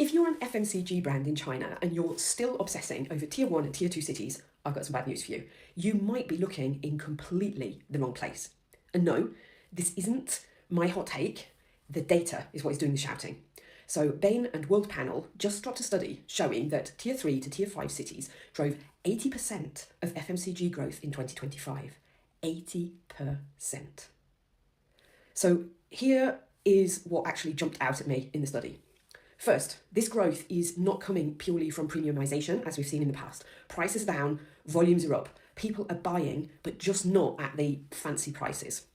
If you're an FMCG brand in China and you're still obsessing over tier 1 and tier 2 cities, I've got some bad news for you. You might be looking in completely the wrong place. And no, this isn't my hot take. The data is what is doing the shouting. So Bain and World Panel just dropped a study showing that tier 3 to tier 5 cities drove 80% of FMCG growth in 2025. 80%. So here is what actually jumped out at me in the study. First, this growth is not coming purely from premiumization, as we've seen in the past. Prices are down, volumes are up, people are buying, but just not at the fancy prices.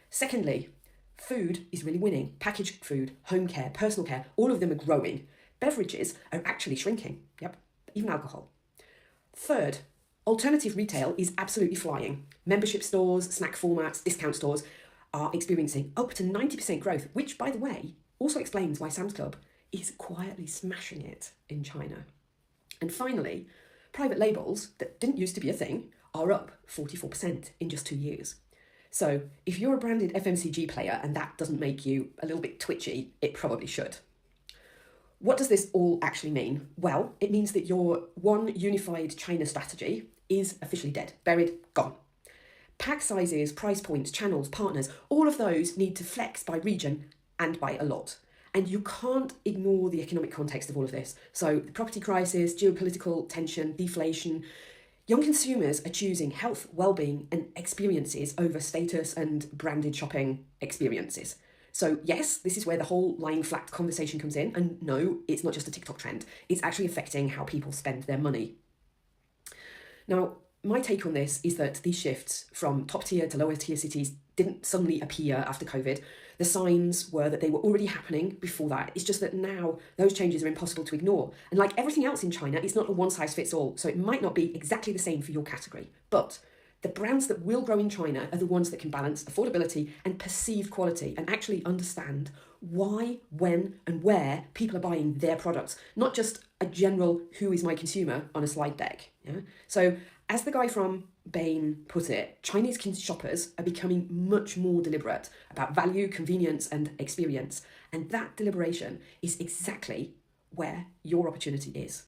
Secondly, food is really winning. Packaged food, home care, personal care, all of them are growing. Beverages are actually shrinking. Yep, even alcohol. Third, alternative retail is absolutely flying. Membership stores, snack formats, discount stores are experiencing up to 90% growth, which, by the way, also explains why Sam's Club is quietly smashing it in China. And finally, private labels that didn't used to be a thing are up 44% in just 2 years. So if you're a branded FMCG player and that doesn't make you a little bit twitchy, it probably should. What does this all actually mean? Well, it means that your one unified China strategy is officially dead, buried, gone. Pack sizes, price points, channels, partners, all of those need to flex by region and by a lot. And you can't ignore the economic context of all of this. So the property crisis, geopolitical tension, deflation. Young consumers are choosing health, well-being and experiences over status and branded shopping experiences. So yes, this is where the whole lying flat conversation comes in. And no, it's not just a TikTok trend. It's actually affecting how people spend their money. Now, my take on this is that these shifts from top tier to lower tier cities didn't suddenly appear after COVID. The signs were that they were already happening before that. It's just that now those changes are impossible to ignore. And like everything else in China, it's not a one size fits all. So it might not be exactly the same for your category. But the brands that will grow in China are the ones that can balance affordability and perceived quality and actually understand why, when and where people are buying their products, not just a general who is my consumer on a slide deck. Yeah? So as the guy from Bain put it, Chinese shoppers are becoming much more deliberate about value, convenience and experience. And that deliberation is exactly where your opportunity is.